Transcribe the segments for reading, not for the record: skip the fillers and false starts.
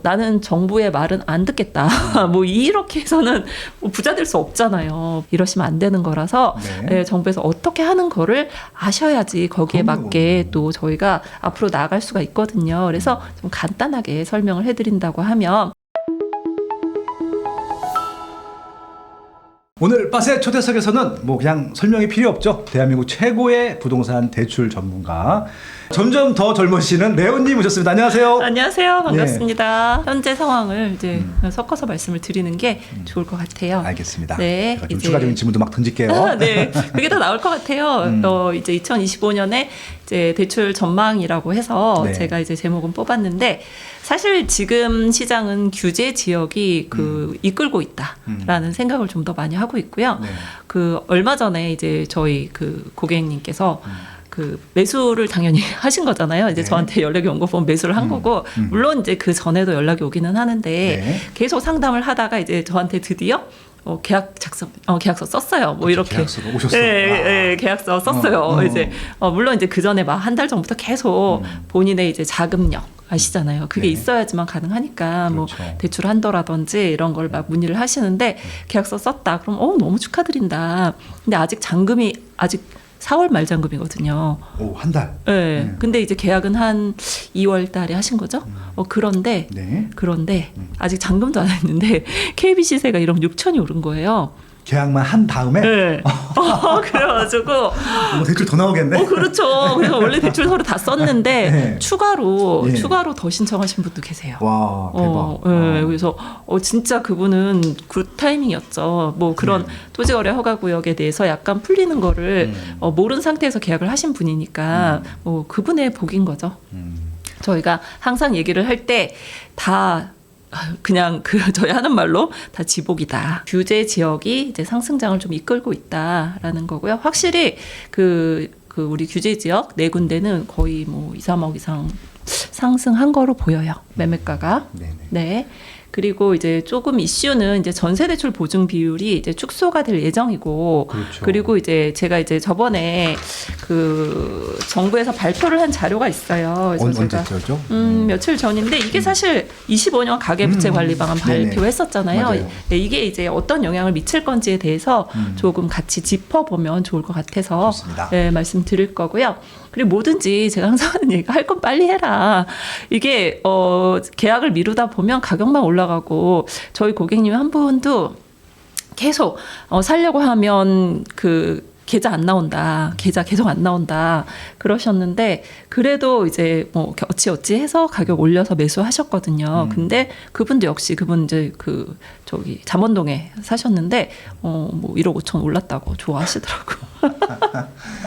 나는 정부의 말은 안 듣겠다. 뭐 이렇게 해서는 뭐 부자 될 수 없잖아요. 이러시면 안 되는 거라서 네. 정부에서 어떻게 하는 거를 아셔야지 거기에 그럼요. 맞게 또 저희가 앞으로 나아갈 수가 있거든요. 그래서 좀 간단하게 설명을 해드린다고 하면 오늘 빠세 초대석에서는 뭐 그냥 설명이 필요 없죠. 대한민국 최고의 부동산 대출 전문가, 점점 더 젊으시는 레온님 오셨습니다. 안녕하세요. 안녕하세요. 반갑습니다. 현재 상황을 이제 섞어서 말씀을 드리는 게 좋을 것 같아요. 알겠습니다. 네, 제가 좀 이제- 추가적인 질문도 막 던질게요. 네, 그게 더 나올 것 같아요. 이제 2025년에 이제 대출 전망이라고 해서 네. 제가 이제 제목은 뽑았는데 사실 지금 시장은 규제 지역이 이끌고 있다라는 생각을 좀 더 많이 하고 있고요. 네. 그 얼마 전에 이제 저희 그 고객님께서 그 매수를 당연히 하신 거잖아요. 이제 네. 저한테 연락이 온 거 보면 매수를 한 거고, 물론 이제 그 전에도 연락이 오기는 하는데 네. 계속 상담을 하다가 이제 저한테 드디어 계약서 썼어요. 뭐 이렇게. 계약서가 오셨어요. 네, 계약서 썼어요. 이제 물론 이제 그 전에 막 한 달 전부터 계속 본인의 이제 자금력 아시잖아요. 그게 네. 있어야지만 가능하니까 뭐 그렇죠. 대출한도라든지 이런 걸 막 문의를 하시는데 계약서 썼다. 그럼 너무 축하드린다. 근데 아직 잔금이 아직 4월 말 잔금이거든요. 오, 한 달. 네. 근데 이제 계약은 한 2월 달에 하신 거죠. 그런데 네. 아직 잔금도 안 했는데 KB 시세가 1억 6천이 오른 거예요. 계약만 한 다음에 네. 그래가지고 뭐 대출 더 나오겠네. 그렇죠. 그래서 원래 대출 서류 다 썼는데 네. 추가로 예. 더 신청하신 분도 계세요. 와, 대박. 네. 그래서 진짜 그분은 굿 타이밍이었죠. 뭐 그런 토지거래 허가구역에 대해서 약간 풀리는 거를 모르는 상태에서 계약을 하신 분이니까 뭐 그분의 복인 거죠. 저희가 항상 얘기를 할 때 다 그냥 저희 하는 말로 다 지복이다. 규제 지역이 이제 상승장을 좀 이끌고 있다라는 거고요. 확실히 우리 규제 지역 네 군데는 거의 뭐 2, 3억 이상 상승한 거로 보여요. 매매가가. 네네. 네. 그리고 이제 조금 이슈는 이제 전세대출 보증 비율이 이제 축소가 될 예정이고, 그렇죠. 그리고 이제 제가 이제 저번에 그 정부에서 발표를 한 자료가 있어요. 그래서 제가 언제죠? 며칠 전인데 이게 사실 25년 가계부채 관리 방안 네네. 발표했었잖아요. 맞아요. 네, 이게 이제 어떤 영향을 미칠 건지에 대해서 조금 같이 짚어보면 좋을 것 같아서 좋습니다. 네, 말씀드릴 거고요. 그리고 뭐든지 제가 항상 하는 얘기가 할 건 빨리 해라. 이게 계약을 미루다 보면 가격만 올라가고 저희 고객님 한 분도 계속 살려고 하면 계좌 안 나온다. 계좌 계속 안 나온다. 그러셨는데 그래도 이제 뭐 어찌 해서 가격 올려서 매수하셨거든요. 근데 그분도 역시 그분 이제 저기 잠원동에 사셨는데 뭐 1억 5천 올랐다고 좋아하시더라고요.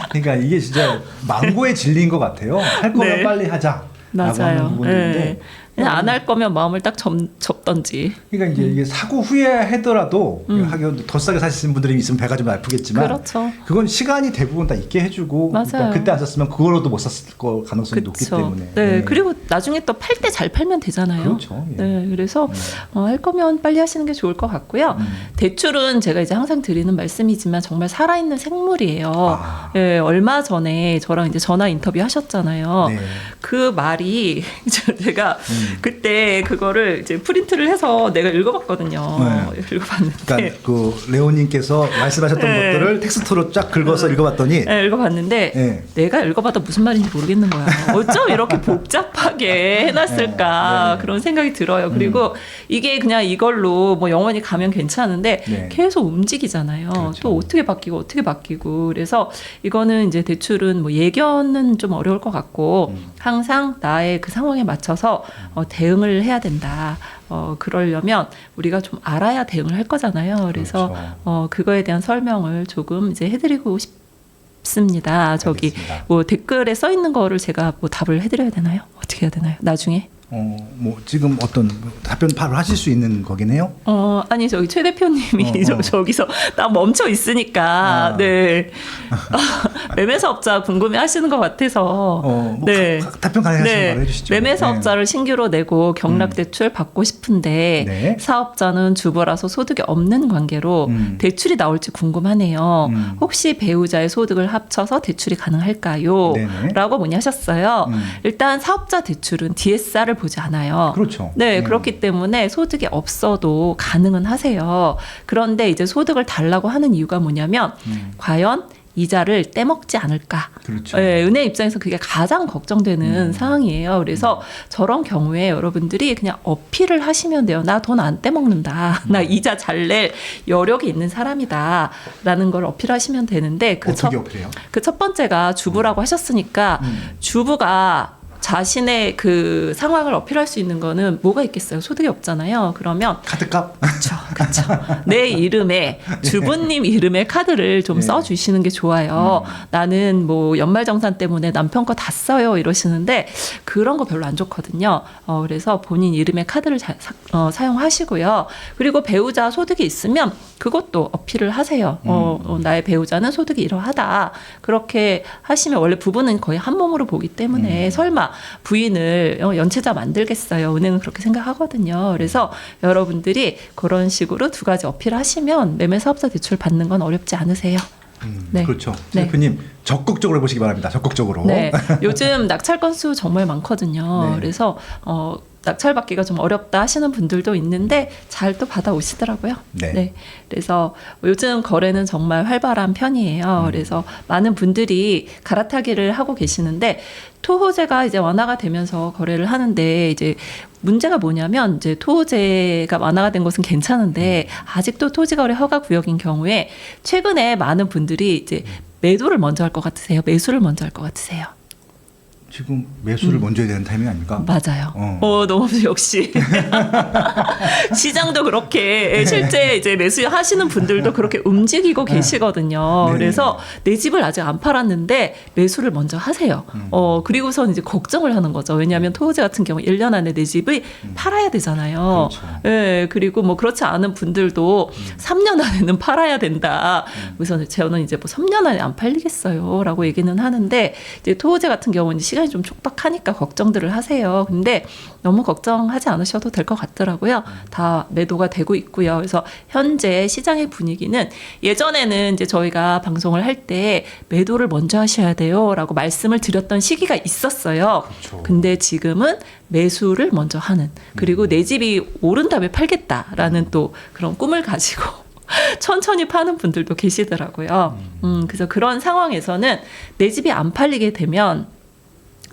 그러니까 이게 진짜 망고에 질린 것 같아요. 할 거면 네. 빨리 하자. 맞아요. 부분인데 그냥 안 할 거면 마음을 딱 접던지. 그러니까 이제 이게 사고 후에 하더라도 하긴 더 싸게 사시는 분들이 있으면 배가 좀 아프겠지만 그렇죠. 그건 시간이 대부분 다 있게 해주고 맞아요. 일단 그때 안 샀으면 그거로도 못 샀을 거 가능성이 높기 그쵸. 때문에 네. 그리고 나중에 또 팔 때 잘 팔면 되잖아요. 그렇죠. 예. 네. 그래서 할 거면 빨리 하시는 게 좋을 것 같고요. 대출은 제가 이제 항상 드리는 말씀이지만 정말 살아있는 생물이에요. 예, 얼마 전에 저랑 이제 전화 인터뷰 하셨잖아요. 네. 그 말이 제가 그때 그거를 이제 프린트를 해서 내가 읽어봤거든요. 네. 읽어봤는데. 그러니까 그 레오님께서 말씀하셨던 네. 것들을 텍스트로 쫙 긁어서 읽어봤더니 네, 읽어봤는데 네. 내가 읽어봐도 무슨 말인지 모르겠는 거야. 어쩜 이렇게 복잡하게 해놨을까 네. 그런 생각이 들어요. 그리고 이게 그냥 이걸로 뭐 영원히 가면 괜찮은데 네. 계속 움직이잖아요. 그렇죠. 또 어떻게 바뀌고 그래서 이거는 이제 대출은 뭐 예견은 좀 어려울 것 같고 항상 나의 그 상황에 맞춰서 대응을 해야 된다. 그러려면 우리가 좀 알아야 대응을 할 거잖아요. 그래서 그렇죠. 그거에 대한 설명을 조금 이제 해드리고 싶습니다. 저기 알겠습니다. 뭐 댓글에 써 있는 거를 제가 뭐 답을 해드려야 되나요? 어떻게 해야 되나요? 나중에? 뭐 지금 어떤 답변 바로 하실 수 있는 거긴 해요? 아니 저기 최 대표님이 저기서 딱 멈춰 있으니까 네 매매 사업자 궁금해하시는 것 같아서 뭐 답변 가능하시면 말해 주시죠. 매매 사업자를 신규로 내고 경락 대출 받고 싶은데 네. 사업자는 주부라서 소득이 없는 관계로 대출이 나올지 궁금하네요. 혹시 배우자의 소득을 합쳐서 대출이 가능할까요? 네네. 라고 문의하셨어요. 일단 사업자 대출은 DSR을 보지 않아요. 그렇죠. 네, 그렇기 때문에 소득이 없어도 가능은 하세요. 그런데 이제 소득을 달라고 하는 이유가 뭐냐면 과연 이자를 떼먹지 않을까. 그렇죠. 네, 은행 입장에서 그게 가장 걱정되는 상황이에요. 그래서 저런 경우에 여러분들이 그냥 어필을 하시면 돼요. 나 돈 안 떼먹는다. 나 이자 잘 낼 여력이 있는 사람이다. 라는 걸 어필하시면 되는데 어떻게 어필해요? 그 첫 번째가 주부라고 하셨으니까 주부가 자신의 그 상황을 어필할 수 있는 거는 뭐가 있겠어요? 소득이 없잖아요. 그러면 카드값? 그렇죠. 내 이름에 주부님 이름의 카드를 좀 네. 써주시는 게 좋아요. 나는 뭐 연말정산 때문에 남편 거 다 써요 이러시는데 그런 거 별로 안 좋거든요. 그래서 본인 이름의 카드를 사용하시고요. 그리고 배우자 소득이 있으면 그것도 어필을 하세요. 나의 배우자는 소득이 이러하다. 그렇게 하시면 원래 부부는 거의 한 몸으로 보기 때문에 설마 부인을 연체자 만들겠어요. 은행은 그렇게 생각하거든요. 그래서 여러분들이 그런 식으로 두 가지 어필하시면 매매사업자 대출 받는 건 어렵지 않으세요. 네. 그렇죠. 네. 대표님 적극적으로 해보시기 바랍니다. 적극적으로. 네. 요즘 낙찰 건수 정말 많거든요. 네. 그래서 낙찰 받기가 좀 어렵다 하시는 분들도 있는데 잘 또 받아오시더라고요. 네. 그래서 요즘 거래는 정말 활발한 편이에요. 그래서 많은 분들이 갈아타기를 하고 계시는데 토호제가 이제 완화가 되면서 거래를 하는데 이제 문제가 뭐냐면 이제 토호제가 완화가 된 것은 괜찮은데 아직도 토지거래 허가 구역인 경우에 최근에 많은 분들이 이제 매도를 먼저 할 것 같으세요? 매수를 먼저 할 것 같으세요? 지금 매수를 먼저 해야 되는 타이밍 아닙니까? 맞아요. 너무 역시 시장도 그렇게 실제 이제 매수하시는 분들도 그렇게 움직이고 계시거든요. 네. 그래서 내 집을 아직 안 팔았는데 매수를 먼저 하세요. 그리고선 이제 걱정을 하는 거죠. 왜냐하면 토호제 같은 경우 1년 안에 내 집을 팔아야 되잖아요. 그렇죠. 예, 그리고 뭐 그렇지 않은 분들도 3년 안에는 팔아야 된다. 그래서 저는 이제 뭐 3년 안에 안 팔리겠어요라고 얘기는 하는데 이제 토호제 같은 경우는 시간이 좀 촉박하니까 걱정들을 하세요. 근데 너무 걱정하지 않으셔도 될 것 같더라고요. 다 매도가 되고 있고요. 그래서 현재 시장의 분위기는 예전에는 이제 저희가 방송을 할 때 매도를 먼저 하셔야 돼요라고 말씀을 드렸던 시기가 있었어요. 그렇죠. 근데 지금은 매수를 먼저 하는 그리고 내 집이 오른 다음에 팔겠다라는 또 그런 꿈을 가지고 천천히 파는 분들도 계시더라고요. 그래서 그런 상황에서는 내 집이 안 팔리게 되면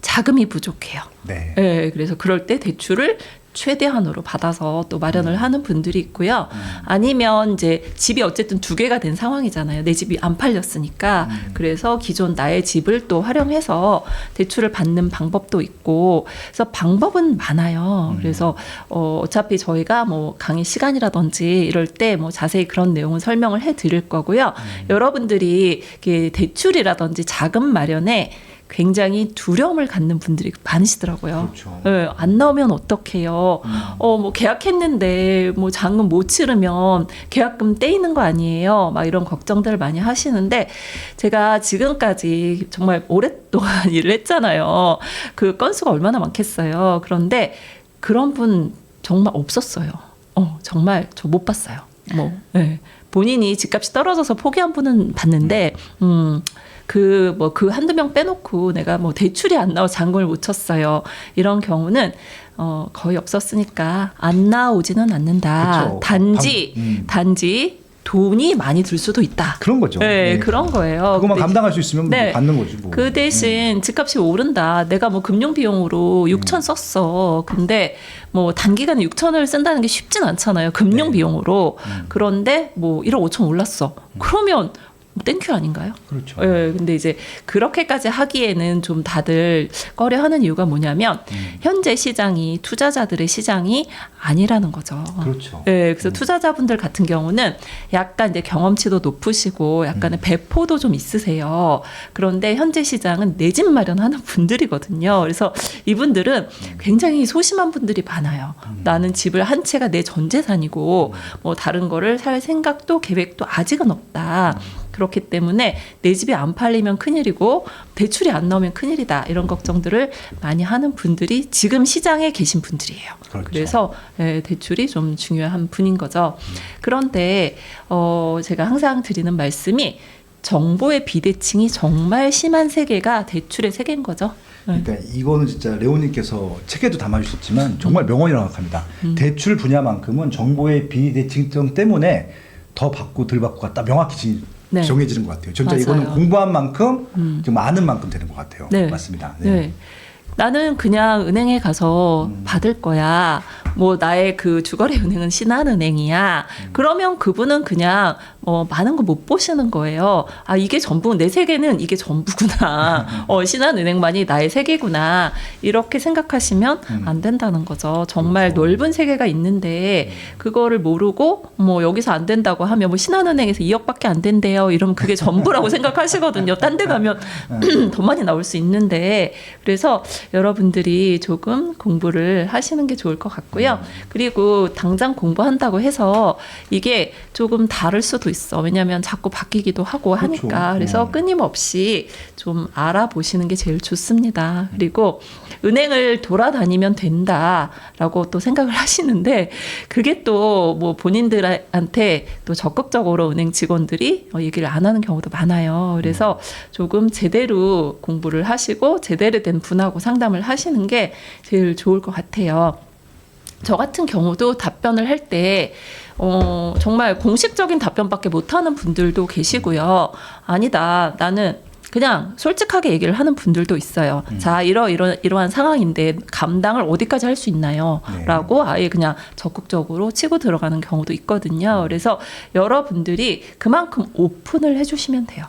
자금이 부족해요. 네. 네, 그래서 그럴 때 대출을 최대한으로 받아서 또 마련을 하는 분들이 있고요. 아니면 이제 집이 어쨌든 두 개가 된 상황이잖아요. 내 집이 안 팔렸으니까. 그래서 기존 나의 집을 또 활용해서 대출을 받는 방법도 있고. 그래서 방법은 많아요. 그래서 어차피 저희가 뭐 강의 시간이라든지 이럴 때 뭐 자세히 그런 내용은 설명을 해드릴 거고요. 여러분들이 이렇게 대출이라든지 자금 마련에 굉장히 두려움을 갖는 분들이 많으시더라고요. 그렇죠. 네, 안 나오면 어떡해요. 뭐 계약했는데 뭐 잔금 못 치르면 계약금 떼이는 거 아니에요. 막 이런 걱정들을 많이 하시는데 제가 지금까지 정말 오랫동안 일을 했잖아요. 그 건수가 얼마나 많겠어요. 그런데 그런 분 정말 없었어요. 정말 저 못 봤어요. 네. 본인이 집값이 떨어져서 포기한 분은 봤는데 그 한두 명 빼놓고 내가 뭐 대출이 안 나와 잔금을 못 쳤어요. 이런 경우는 거의 없었으니까 안 나오지는 않는다. 그쵸. 단지 돈이 많이 들 수도 있다. 그런 거죠. 네, 네. 그런 거예요. 그것만 근데 감당할 수 있으면 네. 뭐 받는 거지 뭐. 그 대신 집값이 오른다. 내가 뭐 금융 비용으로 6천 썼어. 근데 뭐 단기간에 6천을 쓴다는 게 쉽진 않잖아요. 금융 네. 비용으로. 그런데 뭐 1억 5천 올랐어. 그러면 땡큐 아닌가요? 그렇죠. 예, 근데 이제 그렇게까지 하기에는 좀 다들 꺼려하는 이유가 뭐냐면 현재 시장이 투자자들의 시장이 아니라는 거죠. 그렇죠. 예, 그래서 투자자분들 같은 경우는 약간 이제 경험치도 높으시고 약간의 배포도 좀 있으세요. 그런데 현재 시장은 내 집 마련하는 분들이거든요. 그래서 이분들은 굉장히 소심한 분들이 많아요. 나는 집을 한 채가 내 전 재산이고 뭐 다른 거를 살 생각도 계획도 아직은 없다. 그렇기 때문에 내 집이 안 팔리면 큰일이고 대출이 안 나오면 큰일이다. 이런 걱정들을 많이 하는 분들이 지금 시장에 계신 분들이에요. 그렇죠. 그래서 대출이 좀 중요한 분인 거죠. 그런데 제가 항상 드리는 말씀이 정보의 비대칭이 정말 심한 세계가 대출의 세계인 거죠. 그러니까 이거는 진짜 레오님께서 책에도 담아주셨지만 정말 명언이라고 생각합니다. 대출 분야만큼은 정보의 비대칭성 때문에 더 받고 덜 받고가 딱 명확히 네. 정해지는 것 같아요. 진짜 맞아요. 이거는 공부한 만큼 좀 아는 만큼 되는 것 같아요. 네. 맞습니다. 네. 나는 그냥 은행에 가서 받을 거야. 뭐 나의 그 주거래 은행은 신한은행이야. 그러면 그분은 그냥 많은 거 못 보시는 거예요. 아, 이게 전부, 내 세계는 이게 전부구나. 신한은행만이 나의 세계구나. 이렇게 생각하시면 안 된다는 거죠. 정말 그렇죠. 넓은 세계가 있는데 그거를 모르고 뭐 여기서 안 된다고 하면 뭐 신한은행에서 2억밖에 안 된대요. 이러면 그게 전부라고 생각하시거든요. 딴 데 가면 더 많이 나올 수 있는데, 그래서 여러분들이 조금 공부를 하시는 게 좋을 것 같고요. 그리고 당장 공부한다고 해서 이게 조금 다를 수도 있어. 왜냐하면 자꾸 바뀌기도 하고 하니까. 그렇죠. 그래서 끊임없이 좀 알아보시는 게 제일 좋습니다. 그리고 은행을 돌아다니면 된다라고 또 생각을 하시는데, 그게 또 뭐 본인들한테 또 적극적으로 은행 직원들이 얘기를 안 하는 경우도 많아요. 그래서 조금 제대로 공부를 하시고 제대로 된 분하고 상담을 하시는 게 제일 좋을 것 같아요. 저 같은 경우도 답변을 할 때 정말 공식적인 답변밖에 못하는 분들도 계시고요. 아니다, 나는 그냥 솔직하게 얘기를 하는 분들도 있어요. 자, 이러한 상황인데 감당을 어디까지 할 수 있나요? 네. 라고 아예 그냥 적극적으로 치고 들어가는 경우도 있거든요. 그래서 여러분들이 그만큼 오픈을 해주시면 돼요.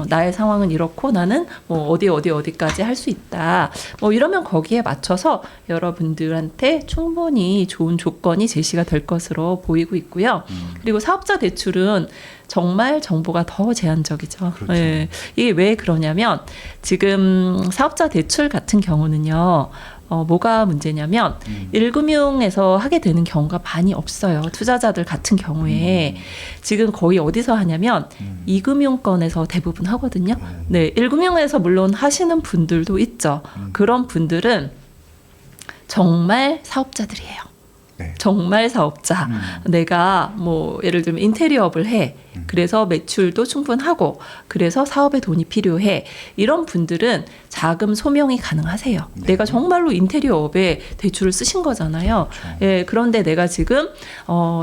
나의 상황은 이렇고 나는 뭐 어디까지 할 수 있다. 뭐 이러면 거기에 맞춰서 여러분들한테 충분히 좋은 조건이 제시가 될 것으로 보이고 있고요. 그리고 사업자 대출은 정말 정보가 더 제한적이죠. 그렇죠. 예. 이게 왜 그러냐면 지금 사업자 대출 같은 경우는요. 뭐가 문제냐면 1금융에서 하게 되는 경우가 많이 없어요. 투자자들 같은 경우에 지금 거의 어디서 하냐면 2금융권에서 대부분 하거든요. 네, 1금융에서 물론 하시는 분들도 있죠. 그런 분들은 정말 사업자들이에요. 네. 정말 사업자. 내가 뭐 예를 들면 인테리어업을 해. 그래서 매출도 충분하고 그래서 사업에 돈이 필요해. 이런 분들은 자금 소명이 가능하세요. 네. 내가 정말로 인테리어업에 대출을 쓰신 거잖아요. 그렇죠. 예, 그런데 내가 지금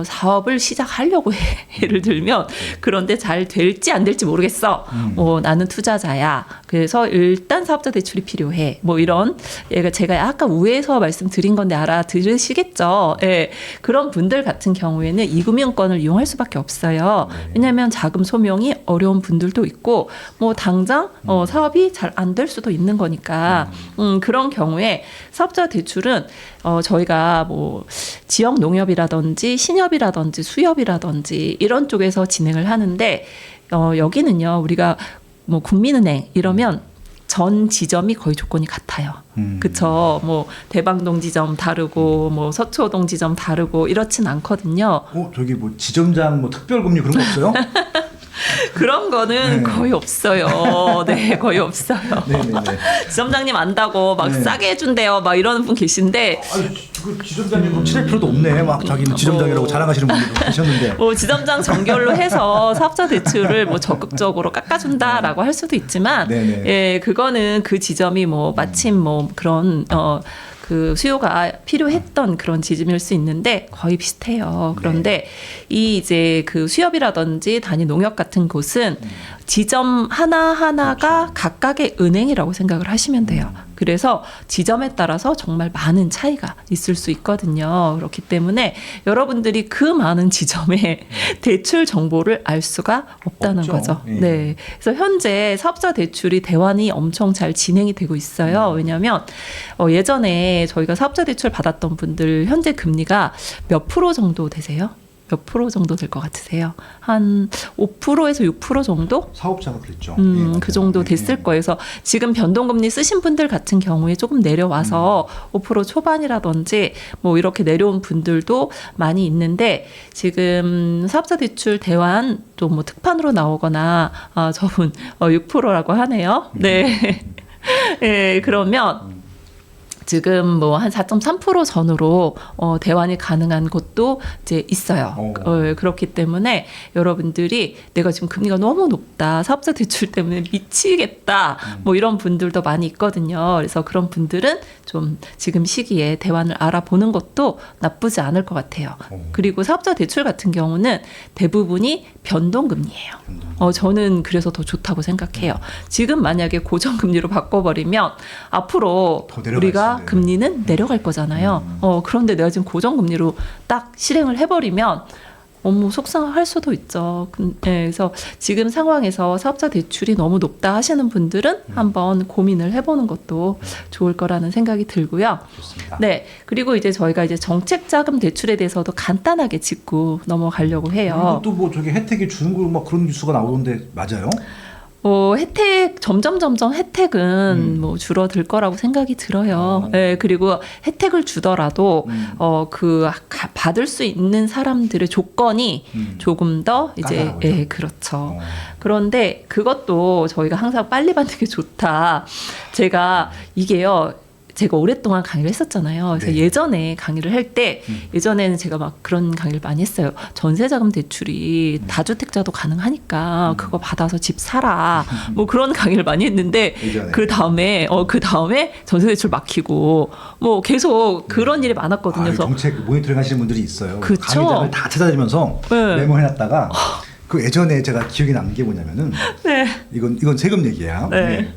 사업을 시작하려고 해. 예를 들면 그런데 잘 될지 안 될지 모르겠어. 나는 투자자야. 그래서 일단 사업자 대출이 필요해. 뭐 이런 제가 아까 우회해서 말씀드린 건데 알아들으시겠죠. 예, 그런 분들 같은 경우에는 이금융권을 이용할 수밖에 없어요. 왜냐하면 자금 소명이 어려운 분들도 있고 뭐 당장 사업이 잘 안 될 수도 있는 거니까 그런 경우에 사업자 대출은 저희가 뭐 지역 농협이라든지 신협이라든지 수협이라든지 이런 쪽에서 진행을 하는데 여기는요 우리가 뭐 국민은행 이러면 전 지점이 거의 조건이 같아요. 그쵸. 뭐 대방동 지점 다르고 뭐 서초동 지점 다르고 이렇진 않거든요. 저기 뭐 지점장 뭐 특별금리 그런 거 없어요? 그런 거는 네. 거의 없어요. 네, 거의 없어요. 네네네. 지점장님 안다고 막 네. 싸게 해준대요. 막 이러는 분 계신데 그 지점장님 뭐 칠할 필요도 없네. 막 자기는 지점장이라고 자랑하시는 분들도 계셨는데. 뭐 지점장 정결로 해서 사업자 대출을 뭐 적극적으로 깎아준다라고 할 수도 있지만, 네네. 예, 그거는 그 지점이 뭐 마침 뭐 그런 그 수요가 필요했던 그런 지점일 수 있는데 거의 비슷해요. 그런데 이 이제 그 수협이라든지 단위 농협 같은 곳은 지점 하나하나가 각각의 은행이라고 생각을 하시면 돼요. 그래서 지점에 따라서 정말 많은 차이가 있을 수 있거든요. 그렇기 때문에 여러분들이 그 많은 지점의 대출 정보를 알 수가 없다는 없죠. 거죠. 예. 네. 그래서 현재 사업자 대출이 대환이 엄청 잘 진행이 되고 있어요. 왜냐하면 예전에 저희가 사업자 대출 받았던 분들 현재 금리가 몇 프로 정도 되세요? 몇 프로 정도 될 것 같으세요? 한 5%에서 6% 정도? 사업자가 그랬죠. 그 정도 됐을 거예요. 그래서 지금 변동금리 쓰신 분들 같은 경우에 조금 내려와서 5% 초반이라든지 뭐 이렇게 내려온 분들도 많이 있는데 지금 사업자 대출 대환 또 뭐 특판으로 나오거나 저분 6%라고 하네요. 네. 네, 그러면 지금 뭐 한 4.3% 전후로 대환이 가능한 곳도 이제 있어요. 그렇기 때문에 여러분들이 내가 지금 금리가 너무 높다, 사업자 대출 때문에 미치겠다, 뭐 이런 분들도 많이 있거든요. 그래서 그런 분들은 좀 지금 시기에 대환을 알아보는 것도 나쁘지 않을 것 같아요. 그리고 사업자 대출 같은 경우는 대부분이 변동금리예요. 저는 그래서 더 좋다고 생각해요. 지금 만약에 고정금리로 바꿔버리면 앞으로 우리가 금리는 내려갈 거잖아요. 그런데 내가 지금 고정금리로 딱 실행을 해버리면 속상할 수도 있죠. 그래서 지금 상황에서 사업자 대출이 너무 높다 하시는 분들은 한번 고민을 해보는 것도 좋을 거라는 생각이 들고요. 좋습니다. 네, 그리고 이제 저희가 이제 정책자금 대출에 대해서도 간단하게 짚고 넘어가려고 해요. 이것도 뭐 저기 혜택이 주는 거 막 그런 뉴스가 나오던데 맞아요? 혜택 점점 혜택은 뭐 줄어들 거라고 생각이 들어요. 네, 그리고 혜택을 주더라도 받을 수 있는 사람들의 조건이 조금 더 이제 그렇죠. 그런데 그것도 저희가 항상 빨리 받는 게 좋다. 제가 오랫동안 강의를 했었잖아요. 그래서 네. 예전에 강의를 할 때 예전에는 제가 막 그런 강의를 많이 했어요. 전세자금 대출이 다주택자도 가능하니까 그거 받아서 집 사라. 뭐 그런 강의를 많이 했는데 예전에. 그 다음에 전세 대출 막히고 뭐 계속 그런 일이 많았거든요. 그래서 정책 모니터링 하시는 분들이 있어요. 그쵸. 강의장을 다 찾아다니면서 네. 메모해놨다가 그 예전에 제가 기억이 남는 게 뭐냐면은 네. 이건 세금 얘기야. 네.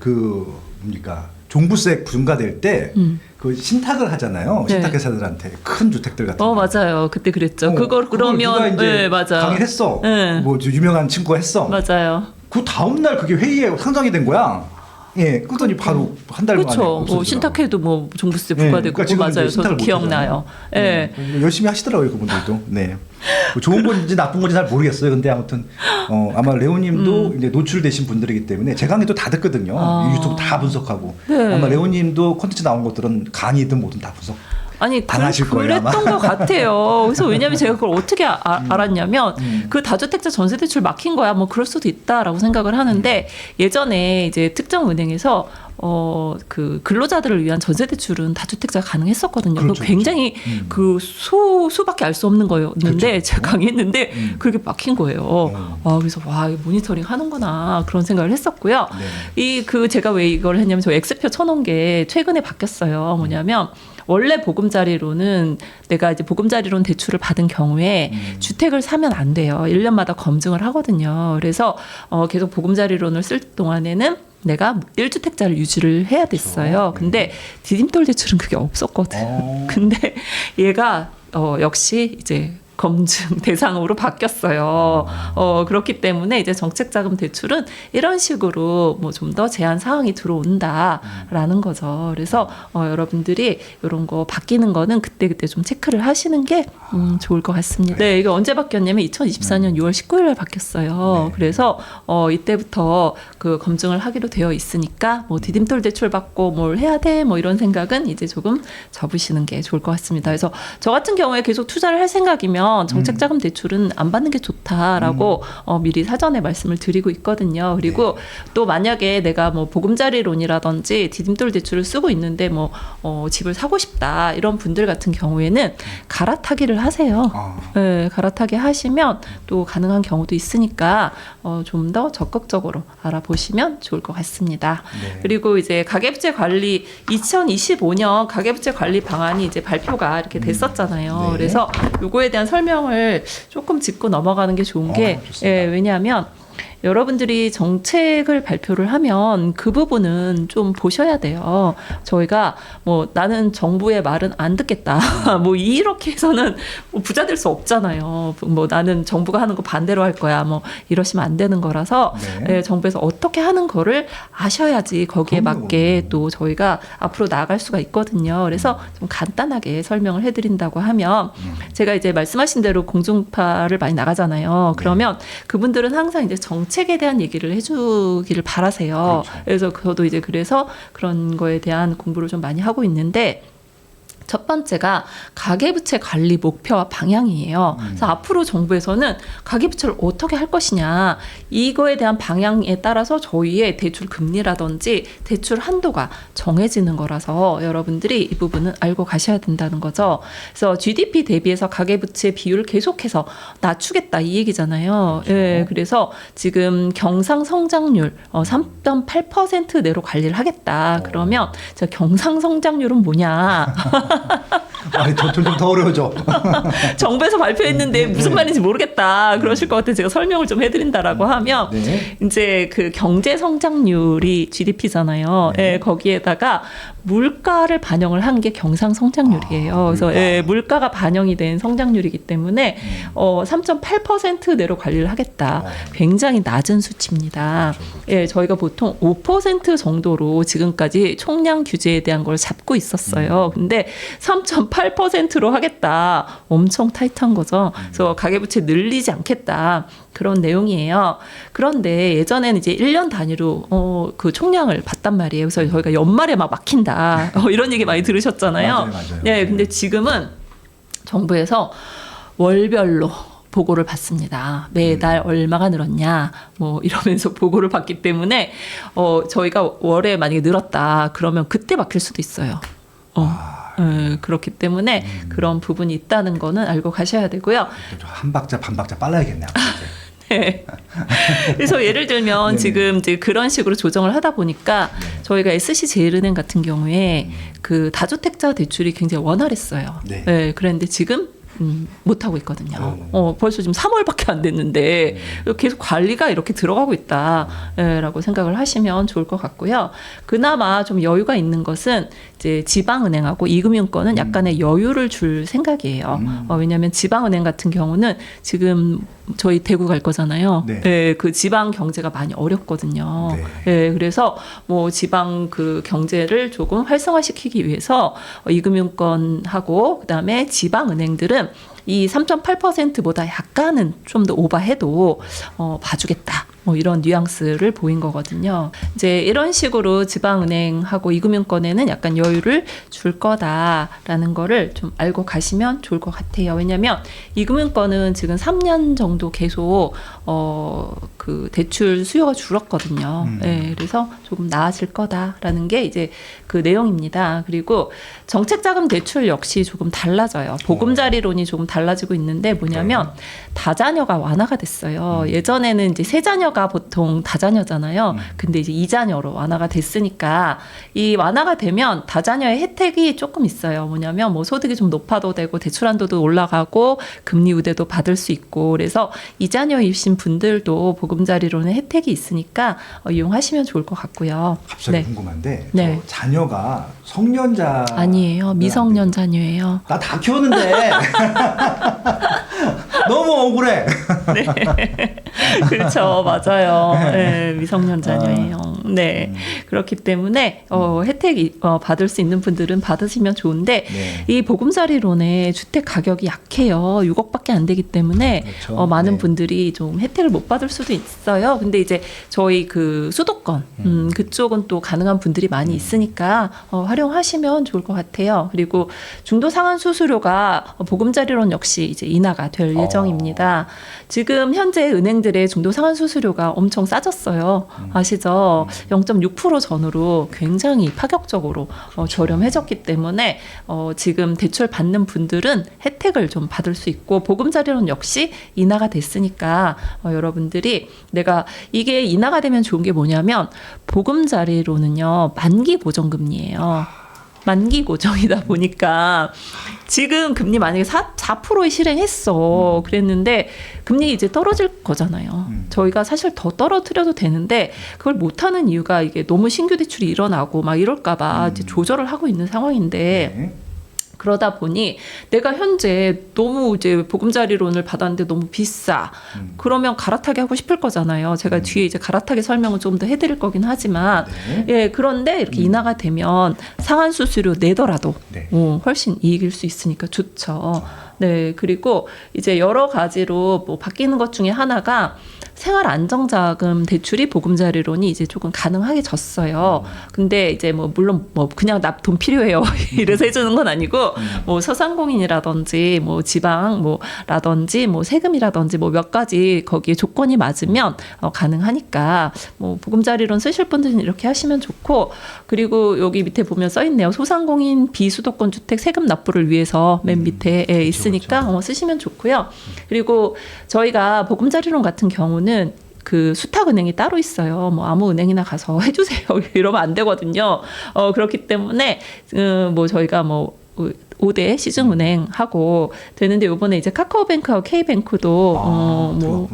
종부세 중과될 때 그 신탁을 하잖아요. 네. 신탁회사들한테 큰 주택들 같은 거. 맞아요. 그때 그랬죠. 그걸 누가 그러면 이제 맞아요. 강의를 했어. 네. 뭐 유명한 친구가 했어. 맞아요. 그 다음 날 그게 회의에 상정이 된 거야. 예, 그러더니 바로 한 달 만에 그렇죠. 없어지더라고요. 신탁해도 뭐 종부세 부과되고 그러니까 지금 맞아요. 이제 신탁을 저도 못 기억나요. 예. 열심히 하시더라고요, 그분들도. 네. 뭐 좋은 건지 나쁜 건지 잘 모르겠어요. 근데 아무튼 아마 레오님도 이제 노출되신 분들이기 때문에 제 강의도 다 듣거든요. 유튜브 다 분석하고. 네. 아마 레오님도 콘텐츠 나온 것들은 강의든 뭐든 다 분석. 아니 안 하실 거예요, 그랬던 것 같아요. 그래서 왜냐하면 제가 그걸 어떻게 알았냐면 그 다주택자 전세대출 막힌 거야. 뭐 그럴 수도 있다라고 생각을 하는데 예전에 이제 특정 은행에서 그 근로자들을 위한 전세대출은 다주택자가 가능했었거든요. 그렇죠, 굉장히 그 수밖에 알 수 없는 거였는데 그렇죠. 제가 강의했는데 그게 막힌 거예요. 그래서 이거 모니터링 하는구나 그런 생각을 했었고요. 네. 제가 왜 이걸 했냐면 저 X표 쳐놓은 게 최근에 바뀌었어요. 뭐냐면 원래 보금자리로는 내가 이제 보금자리론 대출을 받은 경우에 주택을 사면 안 돼요. 1년마다 검증을 하거든요. 그래서 계속 보금자리론을 쓸 동안에는 내가 1주택자를 유지를 해야 됐어요. 근데 디딤돌 대출은 그게 없었거든. 근데 얘가 역시 이제 검증 대상으로 바뀌었어요. 그렇기 때문에 이제 정책자금 대출은 이런 식으로 뭐 좀 더 제한 사항이 들어온다라는 거죠. 그래서 여러분들이 이런 거 바뀌는 거는 그때그때 좀 체크를 하시는 게 좋을 것 같습니다. 네, 이게 언제 바뀌었냐면 2024년 6월 19일 날 바뀌었어요. 네. 그래서 이때부터 그 검증을 하기로 되어 있으니까 뭐 디딤돌 대출 받고 뭘 해야 돼 뭐 이런 생각은 이제 조금 접으시는 게 좋을 것 같습니다. 그래서 저 같은 경우에 계속 투자를 할 생각이면 정책자금 대출은 안 받는 게 좋다라고 미리 사전에 말씀을 드리고 있거든요. 그리고 또 만약에 내가 뭐 보금자리론이라든지 디딤돌 대출을 쓰고 있는데 뭐 집을 사고 싶다 이런 분들 같은 경우에는 갈아타기를 하세요. 네, 갈아타기 하시면 또 가능한 경우도 있으니까 좀 더 적극적으로 알아보시면 좋을 것 같습니다. 네. 그리고 이제 가계부채 관리 2025년 가계부채 관리 방안이 이제 발표가 이렇게 됐었잖아요. 네. 그래서 요거에 대한 설명을 조금 짚고 넘어가는 게 좋은 게 왜냐하면 여러분들이 정책을 발표를 하면 그 부분은 좀 보셔야 돼요. 저희가 뭐 나는 정부의 말은 안 듣겠다. 뭐 이렇게 해서는 뭐 부자 될 수 없잖아요. 뭐 나는 정부가 하는 거 반대로 할 거야. 뭐 이러시면 안 되는 거라서 정부에서 어떻게 하는 거를 아셔야지 거기에 맞게 또 저희가 앞으로 나아갈 수가 있거든요. 그래서 좀 간단하게 설명을 해드린다고 하면 제가 이제 말씀하신 대로 공중파를 많이 나가잖아요. 그러면 그분들은 항상 이제 정책에 대한 얘기를 해주기를 바라세요. 그렇죠. 그래서 저도 이제 그래서 그런 거에 대한 공부를 좀 많이 하고 있는데 첫 번째가 가계부채 관리 목표와 방향이에요. 그래서 앞으로 정부에서는 가계부채를 어떻게 할 것이냐 이거에 대한 방향에 따라서 저희의 대출 금리라든지 대출 한도가 정해지는 거라서 여러분들이 이 부분은 알고 가셔야 된다는 거죠. 그래서 GDP 대비해서 가계부채 비율을 계속해서 낮추겠다 이 얘기잖아요. 그렇죠. 예, 그래서 지금 경상 성장률 3.8% 내로 관리를 하겠다. 그러면 저 경상 성장률은 뭐냐? 아니, 좀 더 어려워져. 정부에서 발표했는데 무슨 말인지 모르겠다. 그러실 것 같아서 제가 설명을 좀 해드린다라고 하면 네. 이제 그 경제 성장률이 GDP잖아요. 네. 예, 거기에다가 물가를 반영을 한 게 경상 성장률이에요. 그래서 물가. 예, 물가가 반영이 된 성장률이기 때문에 3.8% 내로 관리를 하겠다. 굉장히 낮은 수치입니다. 예, 저희가 보통 5% 정도로 지금까지 총량 규제에 대한 걸 잡고 있었어요. 근데 3.8%로 하겠다. 엄청 타이트한 거죠. 그래서 가계부채 늘리지 않겠다. 그런 내용이에요. 그런데 예전에는 이제 1년 단위로 그 총량을 봤단 말이에요. 그래서 저희가 연말에 막 막힌다. 이런 얘기 많이 들으셨잖아요. 맞아요. 네, 근데 지금은 정부에서 월별로 보고를 받습니다. 매달 얼마가 늘었냐, 뭐 이러면서 보고를 받기 때문에 저희가 월에 만약에 늘었다, 그러면 그때 막힐 수도 있어요. 그렇기 때문에 그런 부분이 있다는 거는 알고 가셔야 되고요. 한 박자 반 박자 빨라야겠네요. 네. 그래서 예를 들면 네네. 지금 이제 그런 식으로 조정을 하다 보니까 저희가 SC제일은행 같은 경우에 그 다주택자 대출이 굉장히 원활했어요. 네. 네, 그런데 지금 못 하고 있거든요. 벌써 지금 3월밖에 안 됐는데 계속 관리가 이렇게 들어가고 있다라고 생각을 하시면 좋을 것 같고요. 그나마 좀 여유가 있는 것은 이제 지방은행하고 이금융권은 약간의 여유를 줄 생각이에요. 왜냐하면 지방은행 같은 경우는 지금 저희 대구 갈 거잖아요. 네. 네, 그 지방 경제가 많이 어렵거든요. 네, 그래서 뭐 지방 그 경제를 조금 활성화시키기 위해서 이금융권하고 그다음에 지방은행들은 이 3.8%보다 약간은 좀 더 오버해도 봐주겠다. 뭐 이런 뉘앙스를 보인 거거든요. 이제 이런 식으로 지방은행하고 이금융권에는 약간 여유를 줄 거다라는 거를 좀 알고 가시면 좋을 것 같아요. 왜냐하면 이금융권은 지금 3년 정도 계속 그 대출 수요가 줄었거든요. 네, 그래서 조금 나아질 거다라는 게 이제 그 내용입니다. 그리고 정책자금 대출 역시 조금 달라져요. 보금자리론이 조금 달라지고 있는데 뭐냐면 다자녀가 완화가 됐어요. 예전에는 이제 세 자녀가 보통 다자녀잖아요. 근데 이제 2자녀로 완화가 됐으니까 이 완화가 되면 다자녀의 혜택이 조금 있어요. 뭐냐면 뭐 소득이 좀 높아도 되고 대출 한도도 올라가고 금리 우대도 받을 수 있고 그래서 2자녀이신 분들도 보금자리론의 혜택이 있으니까 이용하시면 좋을 것 같고요. 갑자기 네. 궁금한데 네. 저 자녀가 성년자 아니에요. 미성년 자녀예요. 나 다 키웠는데 너무 억울해. 그렇죠. 맞아요. 네, 미성년 자녀예요. 네. 그렇기 때문에 혜택 받을 수 있는 분들은 받으시면 좋은데 네. 이 보금자리론의 주택 가격이 약해요. 6억밖에 안 되기 때문에 그렇죠. 많은 네. 분들이 좀 혜택을 못 받을 수도 있어요. 근데 이제 저희 그 수도권 그쪽은 또 가능한 분들이 많이 있으니까 활용하시면 좋을 것 같아요. 그리고 중도 상환 수수료가 보금자리론 역시 이제 인하가 될 예정입니다. 지금 현재 은행들의 중도 상환 수수료가 엄청 싸졌어요. 아시죠? 0.6% 전후로 굉장히 파격적으로 저렴해졌기 때문에 지금 대출 받는 분들은 혜택을 좀 받을 수 있고 보금자리론 역시 인하가 됐으니까 여러분들이 내가 이게 인하가 되면 좋은 게 뭐냐면 보금자리론은요 만기 보정금리예요. 만기 고정이다 보니까 지금 금리 만약에 4%에 실행했어 그랬는데 금리 이제 떨어질 거잖아요. 저희가 사실 더 떨어뜨려도 되는데 그걸 못하는 이유가 이게 너무 신규 대출이 일어나고 막 이럴까봐 이제 조절을 하고 있는 상황인데 네. 그러다 보니 내가 현재 너무 이제 보금자리론을 받았는데 너무 비싸. 그러면 갈아타게 하고 싶을 거잖아요. 제가 뒤에 이제 갈아타게 설명을 좀 더 해드릴 거긴 하지만 네. 예, 그런데 이렇게 인하가 되면 상한 수수료 내더라도 네. 훨씬 이익일 수 있으니까 좋죠. 네, 그리고 이제 여러 가지로 뭐 바뀌는 것 중에 하나가 생활 안정자금 대출이 보금자리론이 이제 조금 가능하게졌어요. 근데 이제 뭐 물론 뭐 그냥 나 돈 필요해요 이래서 해주는 건 아니고 뭐 소상공인이라든지 뭐 지방 뭐라든지 뭐 세금이라든지 뭐 몇 가지 거기에 조건이 맞으면 가능하니까 뭐 보금자리론 쓰실 분들은 이렇게 하시면 좋고, 그리고 여기 밑에 보면 써 있네요. 소상공인 비수도권 주택 세금 납부를 위해서 맨 밑에 있으니까 쓰시면 좋고요. 그리고 저희가 보금자리론 같은 경우는 그 수탁은행이 따로 있어요. 뭐 아무 은행이나 가서 해주세요 이러면 안 되거든요. 그렇기 때문에 뭐 저희가 뭐 5대 시중은행하고 되는데, 이번에 이제 카카오뱅크하고 K뱅크도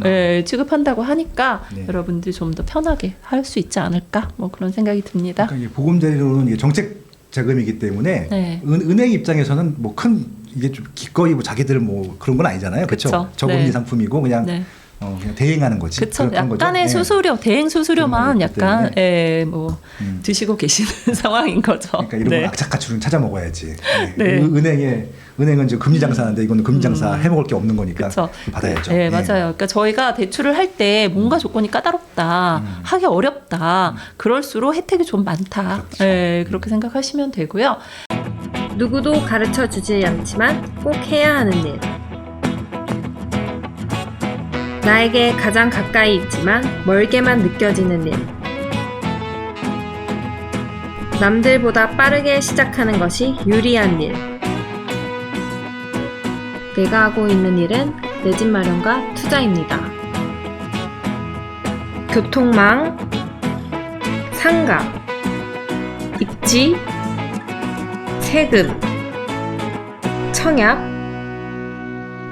취급한다고 하니까 네. 여러분들이 좀 더 편하게 할 수 있지 않을까, 뭐 그런 생각이 듭니다. 그러니까 이게 보금자리론은 이게 정책 자금이기 때문에 네. 은행 입장에서는 뭐 큰 이게 좀 기꺼이 뭐 자기들 뭐 그런 건 아니잖아요. 그렇죠? 그쵸. 저금리 네. 상품이고 그냥 네. 그냥 대행하는 거지. 그렇죠. 그런 거죠. 약간의 예. 수수료, 대행 수수료만 그런 거기 약간 뭐 드시고 계시는 상황인 거죠. 그러니까 이런 네. 건 악착가출은 찾아 먹어야지. 네. 은행은 이제 금리 장사하는데 이거는 금리 장사 해먹을 게 없는 거니까 그쵸. 받아야죠. 네, 예. 맞아요. 그러니까 저희가 대출을 할 때 뭔가 조건이 까다롭다, 하기 어렵다, 그럴수록 혜택이 좀 많다. 그렇죠. 네, 그렇게 생각하시면 되고요. 누구도 가르쳐 주지 않지만 꼭 해야 하는 일. 나에게 가장 가까이 있지만 멀게만 느껴지는 일. 남들보다 빠르게 시작하는 것이 유리한 일. 내가 하고 있는 일은 내 집 마련과 투자입니다. 교통망, 상가, 입지, 세금, 청약.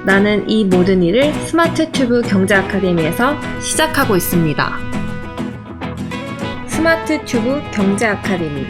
나는 이 모든 일을 스마트 튜브 경제 아카데미에서 시작하고 있습니다. 스마트 튜브 경제 아카데미.